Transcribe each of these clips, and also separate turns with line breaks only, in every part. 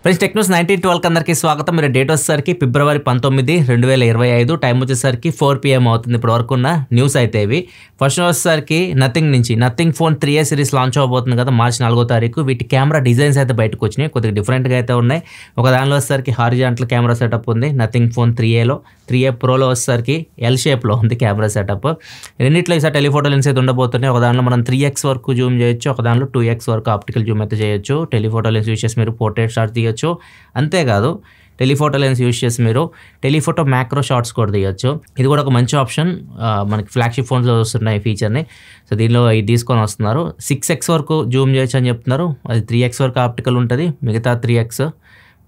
Friends Technos 1912 అందరికీ స్వాగతం. మీరు డేట్ వచ్చేసరికి ఫిబ్రవరి 19, 2025. టైం వచ్చేసరికి 4 PM అవుతుంది. ఇప్పుడు వరకు ఉన్న న్యూస్ అయితే ఇవి. ఫస్ట్ వచ్చేసరికి nothing phone 3A series launch అవబోతుంది కదా March 4వ తారీఖు. వీటి కెమెరా డిజైన్స్ అయితే బయటకు వచ్చినాయి, కొద్దిగా డిఫరెంట్గా అయితే ఉన్నాయి. ఒక దానిలో వచ్చేసరికి హారిజాంటల్ కెమెరా సెటప్ ఉంది నథింగ్ ఫోన్ 3A ప్రోలో వచ్చేసరికి ఎల్ షేప్లో ఉంది కెమెరా సెటప్. రెండిట్లో ఈసారి టెలిఫోటో లెన్స్ అయితే ఉండబోతున్నాయి. ఒక దానిలో మనం 3x వరకు జూమ్ చేయొచ్చు, ఒక దానిలో 2x వరకు ఆప్టికల్ జూమ్ అయితే చేయొచ్చు. టెలిఫోటో లెన్స్ యూస్ చేసి మీరు పోర్ట్రేట్ షాట్ తీయొచ్చు. అంతేకాదు టెలిఫోటో లెన్స్ యూస్ చేసి మీరు టెలిఫోటో మ్యాక్రో షాట్స్ కూడా తీయొచ్చు. ఇది కూడా ఒక మంచి ఆప్షన్. మనకి ఫ్లాగ్షిప్ ఫోన్స్లో వస్తున్నాయి ఈ ఫీచర్ని. సో దీనిలో ఇది తీసుకొని వస్తున్నారు. 6x వరకు జూమ్ చేయొచ్చు అని చెప్తున్నారు. అది 3x వరకు ఆప్టికల్ ఉంటుంది, మిగతా 3x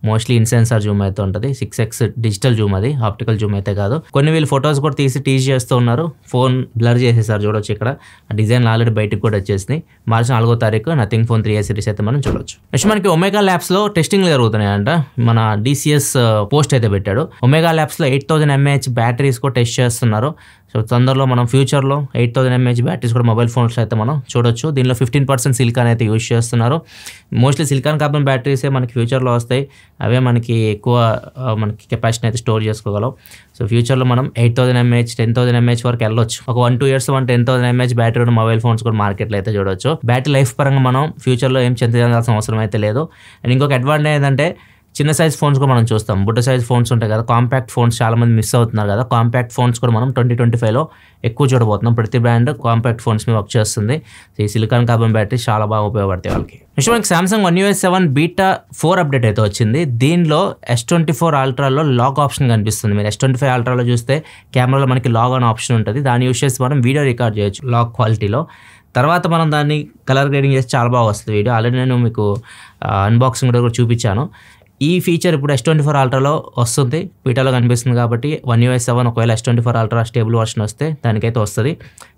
మోస్ట్లీ ఇన్సెన్సార్ జూమ్ అయితే ఉంటుంది. 6x డిజిటల్ జూమ్, అది ఆప్టికల్ జూమ్ అయితే కాదు. కొన్ని వీళ్ళు ఫొటోస్ కూడా తీసి టీజ్ చేస్తూ ఉన్నారు. ఫోన్ బ్లర్ చేసేసారు చూడొచ్చు. ఇక్కడ ఆ డిజైన్ ఆల్రెడీ బయటకు కూడా వచ్చేసింది. March 4వ తారీఖు నథింగ్ ఫోన్ 3A సిరీస్ అయితే మనం చూడొచ్చు. నెక్స్ట్ మనకి ఒమేగా ల్యాబ్స్లో టెస్టింగ్ జరుగుతున్నాయంట. మన DCS పోస్ట్ అయితే పెట్టాడు. ఒమేగా ల్యాబ్స్లో 8000 mAh బ్యాటరీస్ కూడా టెస్ట్ చేస్తున్నారు. సో తొందరలో మనం ఫ్యూచర్లో 8000 mAh బ్యాటరీస్ కూడా మొబైల్ ఫోన్స్ అయితే మనం చూడొచ్చు. దీనిలో 15% సిలికాన్ అయితే యూజ్ చేస్తున్నారు. మోస్ట్లీ సిలికాన్ కార్బన్ బ్యాటరీసే మనకి ఫ్యూచర్లో వస్తాయి. అవే మనకి ఎక్కువ మనకి కెపాసిటీ అయితే స్టోర్ చేసుకోగలం. సో ఫ్యూచర్లో మనం 8000 mAh 10,000 mAh వరకు వెళ్ళొచ్చు. ఒక 1-2 years 10,000 mAh బ్యాటరీ ఉన్న మొబైల్ ఫోన్స్ కూడా మార్కెట్లో అయితే చూడొచ్చు. బ్యాటరీ లైఫ్ పరంగా మనం ఫ్యూచర్లో ఏం చింతించాల్సిన అవసరం అయితే లేదు. అండ్ ఇంకొక అడ్వాంటేజ్ ఏంటంటే చిన్న సైజ్ ఫోన్స్ కూడా మనం చూస్తాం. బుట్ట సైజ్ ఫోన్స్ ఉంటాయి కదా, కాంపాక్ట్ ఫోన్స్ చాలామంది మిస్ అవుతున్నారు కదా. కాంపాక్ట్ ఫోన్స్ కూడా మనం 2025లో ఎక్కువ చూడబోతున్నాం. ప్రతి బ్రాండ్ కాంపాక్ట్ ఫోన్స్ మీద వర్క్ చేస్తుంది. సో ఈ సిలికాన్ కార్బన్ బ్యాటరీ చాలా బాగా ఉపయోగపడతాయి వాళ్ళకి. నెక్స్ట్ మనకి Samsung One UI 7 beta 4 update అయితే వచ్చింది. దీనిలో S24 అల్ట్రాలో లాగ్ ఆప్షన్ కనిపిస్తుంది. మీరు S25 అల్ట్రాలో చూస్తే కెమెరాలో మనకి లాగ్ అనే ఆప్షన్ ఉంటుంది. దాన్ని యూస్ చేసి మనం వీడియో రికార్డ్ చేయొచ్చు లాగ్ క్వాలిటీలో. తర్వాత మనం దాన్ని కలర్ గ్రేడింగ్ చేసి చాలా బాగా వస్తుంది వీడియో. ఆల్రెడీ నేను మీకు అన్బాక్సింగ్ కూడా చూపించాను. ఈ ఫీచర్ ఇప్పుడు S24 అల్ట్రాలో వస్తుంది, బీటాలో కనిపిస్తుంది కాబట్టి One UI 7 ఒకవేళ S24 అల్ట్రా స్టేబుల్ వర్షన్ వస్తే దానికైతే వస్తుంది.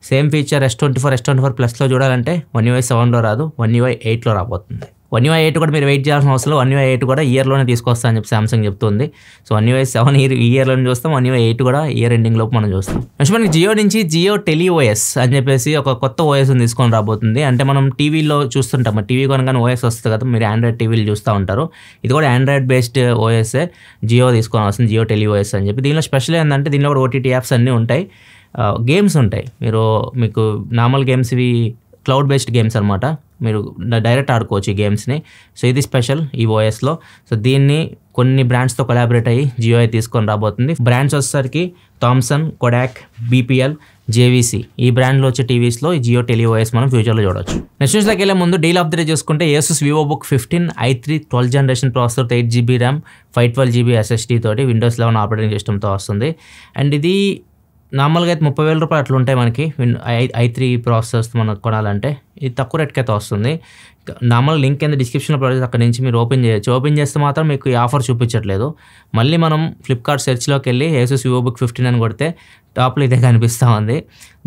సేమ్ ఫీచర్ S24 ప్లస్లో చూడాలంటే One UI 7లో రాదు, One UI 8లో రాబోతుంది. One UI 8 కూడా మీరు వెయిట్ చేయాల్సిన అవసరం. One UI 8 కూడా ఇయర్లోనే తీసుకొస్తా అని చెప్పి సామ్సంగ్ చెప్తుంది. సో One UI 7 ఈ ఇయర్లోనే చూస్తాం, One UI 8 కూడా ఇయర్ ఎండింగ్ లోపు మనం చూస్తాం. నెక్స్ట్ మనకి జియో నుంచి జియో టెలిఓఎస్ అని చెప్పేసి ఒక కొత్త ఓఎస్ తీసుకొని రాబోతుంది. అంటే మనం టీవీలో చూస్తుంటాం, టీవీ కొనగానే ఓఎస్ వస్తుంది కదా, మీరు ఆండ్రాయిడ్ టీవీలు చూస్తూ ఉంటారు. ఇది కూడా ఆండ్రాయిడ్ బేస్డ్ ఓఎస్ఏ జియో తీసుకొని వస్తుంది, జియో టెలిఓఎస్ అని చెప్పి. దీనిలో స్పెషల్ ఏంటంటే దీనిలో కూడా OTT యాప్స్ అన్నీ ఉంటాయి, గేమ్స్ ఉంటాయి. మీకు నార్మల్ గేమ్స్ ఇవి క్లౌడ్ బేస్డ్ గేమ్స్ అనమాట, మీరు డైరెక్ట్ ఆడుకోవచ్చు ఈ గేమ్స్ని. సో ఇది స్పెషల్ ఈ ఓఎస్లో. సో దీన్ని కొన్ని బ్రాండ్స్తో కొలాబరేట్ అయ్యి జియో తీసుకొని రాబోతుంది. బ్రాండ్స్ వచ్చేసరికి థామ్సన్, కొడాక్, BPL, JVC ఈ బ్రాండ్లో వచ్చే టీవీస్లో ఈ జియో టెలిఓఎస్ మనం ఫ్యూచర్లో చూడొచ్చు. నెక్స్ట్ న్యూస్లోకి వెళ్ళే ముందు డీల్ ఆఫ్ ది డే చూసుకుంటే Asus VivoBook 15 i3 12th generation processor 8GB RAM 512GB SSD తోటి Windows 11 ఆపరేటింగ్ సిస్టమ్తో వస్తుంది. అండ్ ఇది నార్మల్గా అయితే 30,000 రూపాయలు అట్లా ఉంటాయి మనకి i3 ప్రాసెసర్స్ మనకు కొనాలంటే. ఇది తక్కువ రేట్కి అయితే వస్తుంది. నార్మల్ లింక్ కింద డిస్క్రిప్షన్లో ప్రొడక్ట్ అక్కడ నుంచి మీరు ఓపెన్ చేయొచ్చు. ఓపెన్ చేస్తే మాత్రం మీకు ఈ ఆఫర్ చూపించట్లేదు. మళ్ళీ మనం ఫ్లిప్కార్ట్ సెర్చ్లోకి వెళ్ళి Asus VivoBook 15 అని కొడితే టాప్లో ఇదే కనిపిస్తూ ఉంది.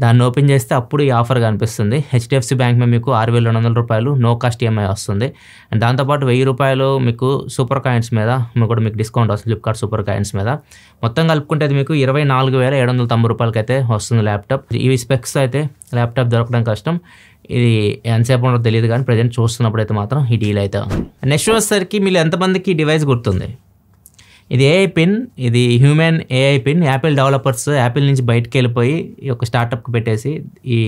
దాన్ని ఓపెన్ చేస్తే అప్పుడు ఈ ఆఫర్ కనిపిస్తుంది. HDFC బ్యాంక్ మీద మీకు 6,200 రూపాయలు నో కాస్ట్ EMI వస్తుంది. అండ్ దాంతోపాటు 1000 రూపాయలు మీకు సూపర్ కాయిన్స్ మీద కూడా మీకు డిస్కౌంట్ వస్తుంది, ఫ్లిప్కార్ట్ సూపర్ కాయిన్స్ మీద. మొత్తం కలుపుకుంటే అది మీకు 24,790 రూపాయలకి అయితే వస్తుంది ల్యాప్టాప్. ఈ స్పెక్స్ అయితే ల్యాప్టాప్ దొరకడం కష్టం. ఇది ఎంతసేపు ఉండదో తెలియదు, కానీ ప్రజెంట్ చూస్తున్నప్పుడు అయితే మాత్రం ఈ డీల్ అయితే ఉంది. నెక్స్ట్ వచ్చేసరికి మీరు ఎంతమందికి ఈ డివైస్ గుర్తుంది? ఇది AI పిన్, ఇది human AI pin. Apple developers Apple నుంచి బయటకు వెళ్ళిపోయి ఈ ఒక స్టార్టప్కి పెట్టేసి ఈ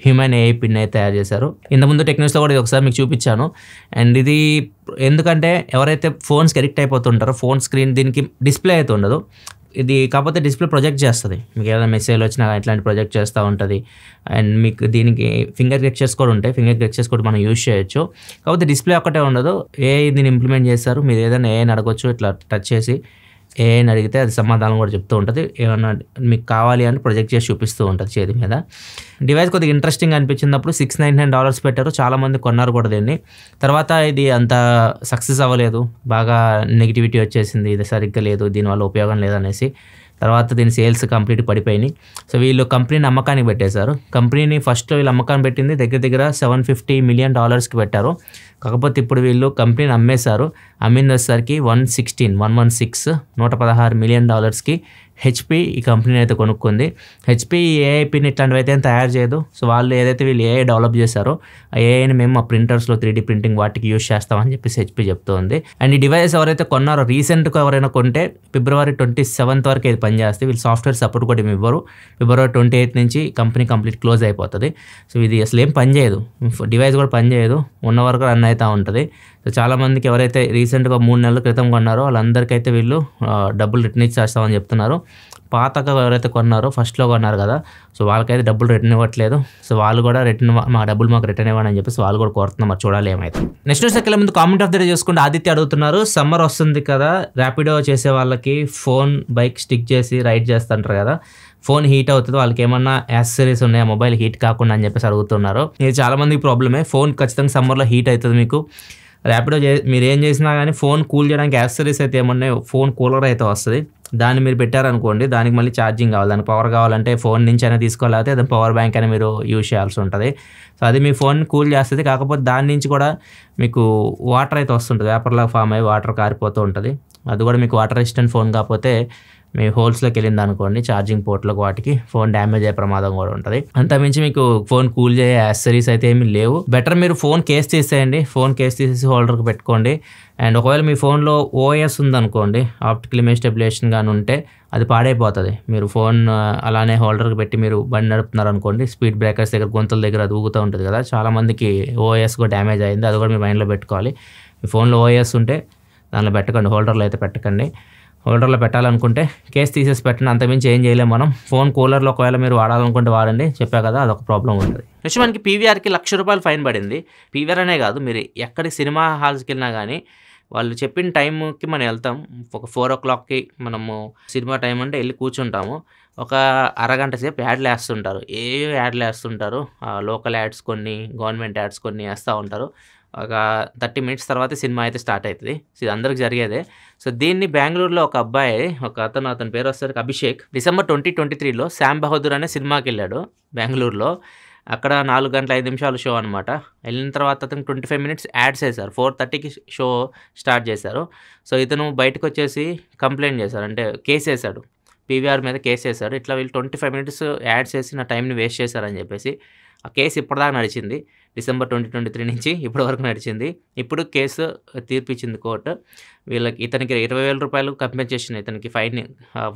హ్యూమన్ AI పిన్ అయితే తయారు చేశారు. ఇంతకుముందు టెక్నిక్స్లో కూడా ఇది ఒకసారి మీకు చూపించాను. అండ్ ఇది ఎందుకంటే ఎవరైతే ఫోన్స్కి అడిక్ట్ అయిపోతుంటారో, ఫోన్ స్క్రీన్ దీనికి డిస్ప్లే అయితే ఉండదు. ఇది కాకపోతే డిస్ప్లే ప్రొజెక్ట్ చేస్తుంది, మీకు ఏదైనా మెసేజ్ వచ్చినా ఇట్లాంటి ప్రొజెక్ట్ చేస్తూ ఉంటుంది. అండ్ మీకు దీనికి ఫింగర్ గెస్చర్స్ కూడా ఉంటాయి, ఫింగర్ గెస్చర్స్ కూడా మనం యూజ్ చేయొచ్చు. కాకపోతే డిస్ప్లే ఒక్కటే ఉండదు. AI దీన్ని ఇంప్లిమెంట్ చేస్తారు. మీరు ఏదైనా AIని అడగొచ్చు, ఇట్లా టచ్ చేసి AIని అడిగితే అది సమాధానం కూడా చెప్తూ ఉంటుంది. ఏమన్నా మీకు కావాలి అని ప్రొజెక్ట్ చేసి చూపిస్తూ ఉంటుంది చేతి మీద. డివైస్ కొద్దిగా ఇంట్రెస్టింగ్ అనిపించినప్పుడు $699 పెట్టారు. చాలామంది కొన్నారు కూడా దీన్ని. తర్వాత ఇది అంత సక్సెస్ అవ్వలేదు, బాగా నెగిటివిటీ వచ్చేసింది, ఇది సరిగ్గా లేదు, దీనివల్ల ఉపయోగం లేదనేసి. తర్వాత దీని సేల్స్ కంప్లీట్ పడిపోయినాయి. సో వీళ్ళు కంపెనీని అమ్మకానికి పెట్టేశారు. కంపెనీని ఫస్ట్లో వీళ్ళు అమ్మకాన్ని పెట్టింది దగ్గర $750 million పెట్టారు. కాకపోతే ఇప్పుడు వీళ్ళు కంపెనీని అమ్మేశారు. అమ్మింది వచ్చేసరికి $116 $116 million హెచ్పి ఈ కంపెనీని అయితే కొనుక్కుంది. హెచ్పి ఏఐ పిన్ ఇట్లాంటివి అయితే తయారు చేయదు. సో వాళ్ళు ఏదైతే వీళ్ళు ఏఐ డెవలప్ చేశారో ఆ ఏఐని మేము మా ప్రింటర్స్లో 3D ప్రింటింగ్ వాటికి యూస్ చేస్తామని చెప్పేసి హెచ్పి చెప్తుంది. అండ్ ఈ డివైస్ ఎవరైతే కొన్నారో రీసెంట్గా ఎవరైనా కొంటే ఫిబ్రవరి 27th వరకు ఇది పనిచేస్తే వీళ్ళు సాఫ్ట్వేర్ సపోర్ట్ కూడా ఏమి ఇవ్వరు. ఫిబ్రవరి 28th నుంచి కంపెనీ కంప్లీట్ క్లోజ్ అయిపోతుంది. సో ఇది అసలు ఏం పని చేయదు, డివైస్ కూడా పని చేయదు, ఉన్న వరకు రన్ అవుతూ ఉంటుంది. సో చాలామందికి ఎవరైతే రీసెంట్గా 3 నెలల క్రితం కొన్నారో వాళ్ళందరికైతే వీళ్ళు డబ్బులు రిటర్న్ ఇచ్చేస్తామని చెప్తున్నారు. పాతగా ఎవరైతే కొన్నారో ఫస్ట్లో కొన్నారు కదా, సో వాళ్ళకైతే డబ్బులు రిటర్న్ ఇవ్వట్లేదు. సో వాళ్ళు కూడా మా డబ్బులు మాకు రిటర్న్ ఇవ్వండి అని చెప్పేసి వాళ్ళు కూడా కోరుతున్నారు. మరి చూడాలి ఏమైతే. నెక్స్ట్ న్యూస్ వెళ్ళే ముందు కామెంట్ ఆఫ్ ద డే చేసుకుంటే ఆదిత్య అడుగుతున్నారు, సమ్మర్ వస్తుంది కదా, ర్యాపిడో చేసే వాళ్ళకి ఫోన్ బైక్ స్టిక్ చేసి రైడ్ చేస్తుంటారు కదా, ఫోన్ హీట్ అవుతుంది, వాళ్ళకి ఏమన్నా యాక్సెసరీస్ ఉన్నాయా మొబైల్ హీట్ కాకుండా అని చెప్పేసి అడుగుతున్నారు. ఇది చాలామందికి ప్రాబ్లమే. ఫోన్ ఖచ్చితంగా సమ్మర్లో హీట్ అవుతుంది మీకు. ర్యాపిడో మీరు ఏం చేసినా కానీ ఫోన్ కూల్ చేయడానికి యాక్సెసరీస్ అయితే ఏమన్నా ఫోన్ కూలర్ అయితే వస్తుంది, దాన్ని మీరు పెట్టారనుకోండి, దానికి మళ్ళీ ఛార్జింగ్ కావాలి, దానికి పవర్ కావాలంటే ఫోన్ నుంచి అయినా తీసుకోవాలి, అదే పవర్ బ్యాంక్ అయినా మీరు యూజ్ చేయాల్సి ఉంటుంది. సో అది మీ ఫోన్ కూల్ చేస్తుంది. కాకపోతే దాని నుంచి కూడా మీకు వాటర్ అయితే వస్తుంటుంది, వేపర్లాగా ఫామ్ అయ్యి వాటర్ కారిపోతూ ఉంటుంది. అది కూడా మీకు వాటర్ రెసిస్టెంట్ ఫోన్ కాకపోతే మీ హోల్స్లోకి వెళ్ళింది అనుకోండి, ఛార్జింగ్ పోర్ట్లకు వాటికి ఫోన్ డ్యామేజ్ అయ్యే ప్రమాదం కూడా ఉంటుంది. అంతమించి మీకు ఫోన్ కూల్ చేసే యాక్సెసరీస్ అయితే ఏమీ లేవు. బెటర్ మీరు ఫోన్ కేస్ తీసేయండి, ఫోన్ కేస్ తీసేసి హోల్డర్కి పెట్టుకోండి. అండ్ ఒకవేళ మీ ఫోన్లో ఓఎస్ ఉందనుకోండి, ఆప్టికల్ ఇమేజ్ స్టెబిలైజేషన్ కానీ ఉంటే అది పాడైపోతుంది. మీరు ఫోన్ అలానే హోల్డర్కి పెట్టి మీరు బండి నడుపుతున్నారు అనుకోండి, స్పీడ్ బ్రేకర్స్ దగ్గర గొంతుల దగ్గర అది ఊగుతూ ఉంటుంది కదా, చాలామందికి ఓఎస్ కూడా డ్యామేజ్ అయింది. అది కూడా మీ మైండ్లో పెట్టుకోవాలి. మీ ఫోన్లో ఓఎస్ ఉంటే దానిలో పెట్టకండి, హోల్డర్లో అయితే పెట్టకండి. హోల్డర్లో పెట్టాలనుకుంటే కేస్ తీసేసి పెట్టండి, అంతమించి ఏం చేయలేము మనం. ఫోన్ కూలర్లో ఒకవేళ మీరు వాడాలనుకుంటే వాడండి, చెప్పా కదా అదొక ప్రాబ్లం ఉంటుంది. నెక్స్ట్ మనకి పీవీఆర్కి ₹1,00,000 ఫైన్ పడింది. పీవీఆర్ అనే కాదు, మీరు ఎక్కడికి సినిమా హాల్స్కి వెళ్ళినా కానీ వాళ్ళు చెప్పిన టైంకి మనం వెళ్తాం. ఒక 4 o'clockకి మనము సినిమా టైం అంటే వెళ్ళి కూర్చుంటాము. ఒక అరగంట సేపు యాడ్లు వేస్తుంటారు, ఏవో యాడ్లు వేస్తుంటారు. లోకల్ యాడ్స్ కొన్ని, గవర్నమెంట్ యాడ్స్ కొన్ని వేస్తూ ఉంటారు. ఒక 30 minutes తర్వాత సినిమా అయితే స్టార్ట్ అవుతుంది. సో ఇది అందరికి జరిగేదే. సో దీన్ని బెంగళూరులో ఒక అబ్బాయి, అతని పేరు వచ్చేసరికి అభిషేక్, December 2023లో శ్యామ్ బహదూర్ అనే సినిమాకి వెళ్ళాడు బెంగళూరులో. అక్కడ 4 గంటల 5 నిమిషాలు షో అనమాట. వెళ్ళిన తర్వాత అతను 25 minutes యాడ్స్ వేశారు. 4:30కి షో స్టార్ట్ చేశారు. సో ఇతను బయటకు వచ్చేసి కంప్లైంట్ చేశారు, అంటే కేసు వేశాడు, పీవీఆర్ మీద కేసు వేశాడు. ఇట్లా వీళ్ళు 25 minutes యాడ్స్ వేసి నా టైంని వేస్ట్ చేశారని చెప్పేసి. ఆ కేసు ఇప్పటిదాకా నడిచింది, December 2023 నుంచి ఇప్పటి వరకు నడిచింది. ఇప్పుడు కేసు తీర్పిచ్చింది కోర్టు. ఇతనికి ₹20,000 కంపెన్సేషన్ ఇతనికి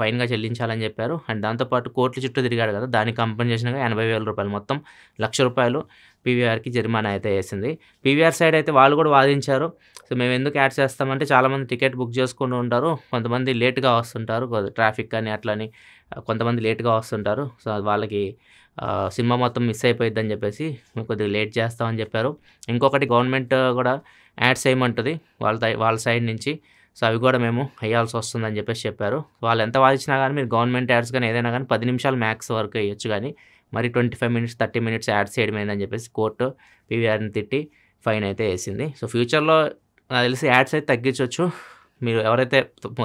ఫైన్గా చెల్లించాలని చెప్పారు. అండ్ దాంతోపాటు కోర్టుల చుట్టూ తిరిగాడు కదా, దానికి కంపెన్సేషన్గా ₹80,000, మొత్తం ₹1,00,000 పీవీఆర్కి జరిమానా అయితే వేసింది. పీవీఆర్ సైడ్ అయితే వాళ్ళు కూడా వాదించారు. సో మేము ఎందుకు యాడ్ చేస్తామంటే చాలామంది టికెట్ బుక్ చేసుకుంటూ ఉంటారు, కొంతమంది లేట్గా వస్తుంటారు, ట్రాఫిక్ కానీ అట్లని కొంతమంది లేట్గా వస్తుంటారు. సో వాళ్ళకి సినిమా మొత్తం మిస్ అయిపోయిద్దని చెప్పేసి కొద్దిగా లేట్ చేస్తామని చెప్పారు. ఇంకొకటి గవర్నమెంట్ కూడా యాడ్స్ వేయమంటుంది వాళ్ళ సైడ్ నుంచి. సో అవి కూడా మేము వేయాల్సి వస్తుందని చెప్పేసి చెప్పారు. వాళ్ళు ఎంత వాదించినా కానీ మీరు గవర్నమెంట్ యాడ్స్ కానీ ఏదైనా కానీ 10 నిమిషాలు మ్యాక్స్ వరకు వేయొచ్చు, కానీ మరి 25 minutes 30 minutes యాడ్స్ చేయడం ఏందని చెప్పేసి కోర్టు పీవీఆర్ని తిట్టి ఫైన్ అయితే వేసింది. సో ఫ్యూచర్లో నాకు తెలిసి యాడ్స్ అయితే తగ్గించవచ్చు. మీరు ఎవరైతే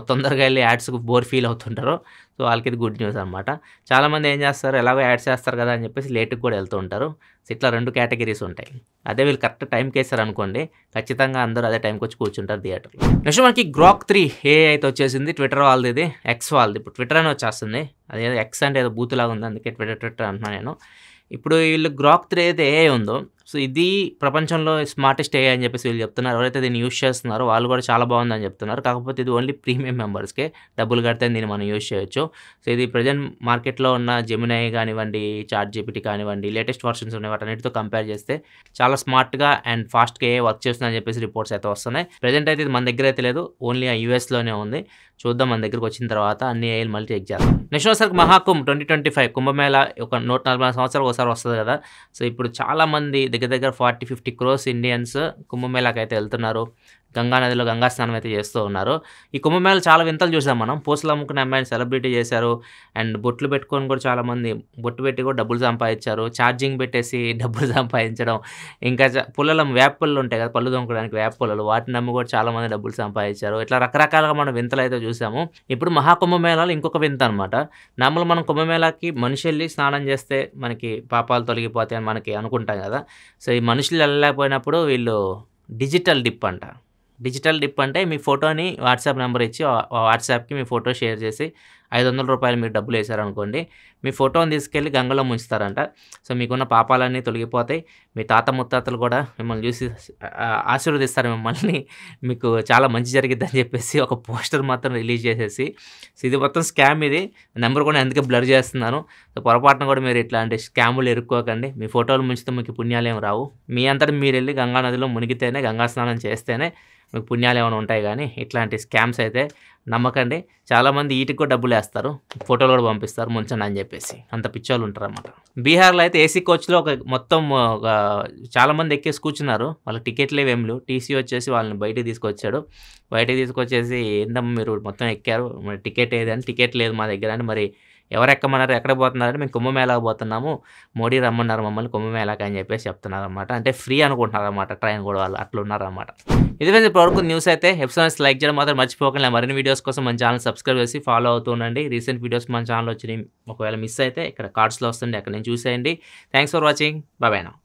తొందరగా వెళ్ళి యాడ్స్కి బోర్ ఫీల్ అవుతుంటారో సో వాళ్ళకి ఇది గుడ్ న్యూస్ అనమాట. చాలామంది ఏం చేస్తారు, ఎలాగో యాడ్స్ చేస్తారు కదా అని చెప్పేసి లేట్కి కూడా వెళ్తూ ఉంటారు. సో ఇట్లా 2 కేటగిరీస్ ఉంటాయి. అదే వీళ్ళు కరెక్ట్ టైంకి వేస్తారు అనుకోండి, ఖచ్చితంగా అందరూ అదే టైంకి వచ్చి కూర్చుంటారు థియేటర్లో. నెక్స్ట్ మనకి Grok 3 ఏ అయితే వచ్చేసింది, ట్విట్టర్ వాళ్ళది, ఇది ఎక్స్ వాళ్ళది. ఇప్పుడు ట్విట్టర్ అని వచ్చేస్తుంది, అదేదో ఎక్స్ అంటే ఏదో బూతులాగా ఉంది, అందుకే ట్విట్టర్ అంటున్నాను నేను. ఇప్పుడు వీళ్ళు Grok 3 అయితే ఏఐ ఉందో, సో ఇది ప్రపంచంలో స్మార్టెస్ట్ ఏఐ అని చెప్పేసి వీళ్ళు చెప్తున్నారు. ఎవరైతే దీన్ని యూజ్ చేస్తున్నారో వాళ్ళు కూడా చాలా బాగుందని చెప్తున్నారు. కాకపోతే ఇది ఓన్లీ ప్రీమియం మెంబర్స్కే, డబ్బులు కడితే దీన్ని మనం యూజ్ చేయొచ్చు. సో ఇది ప్రజెంట్ మార్కెట్లో ఉన్న జెమినై కానివ్వండి, చాట్ జీపీటీ కానివ్వండి, లేటెస్ట్ వర్షన్స్ ఉన్నాయి, వాటన్నిటితో కంపేర్ చేస్తే చాలా స్మార్ట్గా అండ్ ఫాస్ట్గా ఏఐ వర్క్ చేస్తుందని చెప్పేసి రిపోర్ట్స్ అయితే వస్తున్నాయి. ప్రజెంట్ అయితే ఇది మన దగ్గర అయితే లేదు, ఓన్లీ ఆ యూఎస్లోనే ఉంది. చూద్దాం, మన దగ్గరకు వచ్చిన తర్వాత అన్ని ఏఐలు మళ్ళీ చెక్ చేద్దాం. నెక్స్ట్ వచ్చేసరికి మహాకుంభ్ 2025 కుంభమేళా ఒక 140 సంవత్సరాలు ఒకసారి వస్తుంది కదా. సో ఇప్పుడు చాలామంది దగ్గర 40-50 crores ఇండియన్స్ కుంభమేళాకి అయితే వెళ్తున్నారు. గంగా నదిలో గంగా స్నానం అయితే చేస్తూ ఉన్నారు. ఈ కుంభమేళా చాలా వింతలు చూసాం మనం. పూసలు అమ్ముకునే అమ్మాయిని సెలబ్రిటీ చేశారు. అండ్ బొట్లు పెట్టుకొని కూడా చాలామంది బొట్టు పెట్టి కూడా డబ్బులు సంపాదించారు. ఛార్జింగ్ పెట్టేసి డబ్బులు సంపాదించడం, ఇంకా వేప పుల్లలు ఉంటాయి కదా, పళ్ళు దొంగడానికి వేప పుల్లలు, వాటిని నమ్మి కూడా చాలామంది డబ్బులు సంపాదించారు. ఇట్లా రకరకాలుగా మనం వింతలు అయితే చూసాము. ఇప్పుడు మహాకుంభమేళాలో ఇంకొక వింత అనమాట. నార్మల్ మనం కుంభమేళాకి మనిషి వెళ్ళి స్నానం చేస్తే మనకి పాపాలు తొలగిపోతాయి అని మనకి అనుకుంటాం కదా. సో ఈ మనుషులు వెళ్ళలేకపోయినప్పుడు వీళ్ళు డిజిటల్ డిప్ అంట. డిజిటల్ డిప్ అంటే మీ ఫోటోని వాట్సాప్ నెంబర్ ఇచ్చి వాట్సాప్కి మీ ఫోటో షేర్ చేసి రూ. 500 మీరు డబ్బులు వేశారనుకోండి, మీ ఫోటోని తీసుకెళ్ళి గంగలో ముంచుతారంట. సో, మీకున్న పాపాలన్నీ తొలగిపోతాయి. మీ తాత ముత్తాతలు కూడా మిమ్మల్ని చూసి ఆశీర్వదిస్తారు మిమ్మల్ని. మీకు చాలా మంచి జరిగిద్దని చెప్పేసి ఒక పోస్టర్ మాత్రం రిలీజ్ చేసేసి, సో, ఇది మొత్తం స్కామ్ ఇది. నెంబర్ కూడా అందుకే బ్లర్ చేస్తున్నాను. సో, పొరపాటున కూడా మీరు ఇట్లాంటి స్కాములు ఇరుక్కోకండి. మీ ఫోటోలు ముంచితే మీకు పుణ్యాలేమి రావు. మీ అంతటా మీరెళ్ళి గంగా నదిలో మునిగితేనే, గంగా స్నానం చేస్తేనే మీకు పుణ్యాలు ఏమైనా ఉంటాయి కానీ ఇట్లాంటి స్కామ్స్ అయితే నమ్మకండి. చాలామంది వీటికి కూడా డబ్బులు వేస్తారు, ఫోటోలు కూడా పంపిస్తారు ముంచండి అని చెప్పేసి. అంత పిచ్చోళ్ళు ఉంటారన్నమాట. బీహార్లో అయితే ఏసీ కోచ్లో మొత్తం చాలామంది ఎక్కేసి కూర్చున్నారు. వాళ్ళకి టికెట్లు ఏం లేవు. టీసీ వచ్చేసి వాళ్ళని బయటికి తీసుకొచ్చాడు. బయటికి తీసుకొచ్చేసి ఏందమ్మా మీరు మొత్తం ఎక్కారు, మరి టికెట్ ఏదని, టికెట్ లేదు మా దగ్గర అని. మరి ఎవరు ఎక్కమన్నారు, ఎక్కడికి పోతున్నారంటే మేము కుంభమేళాకు పోతున్నాము, మోడీ రమ్మన్నారు మమ్మల్ని కుంభమేళాకి అని చెప్పేసి చెప్తున్నారన్నమాట. అంటే ఫ్రీ అనుకుంటున్నారన్నమాట ట్రైన్ కూడా వాళ్ళు, అట్లా ఉన్నారన్నమాట. ఇది ఇప్పటివరకు న్యూస్ అయితే. ఎపిసోడ్స్ లైక్ చేయడం మాత్రం మర్చిపోకండి. మరిన్ని వీడియోస్ కోసం మన ఛానల్ సబ్స్క్రైబ్ చేసి ఫాలో అవుతూ ఉండండి. రీసెంట్ వీడియోస్ మన ఛానల్ వచ్చినాయి, ఒకవేళ మిస్ అయితే ఇక్కడ కార్డ్స్లో వస్తుంది, అక్కడ నేను చూసేయండి. Thanks for watching. Bye now.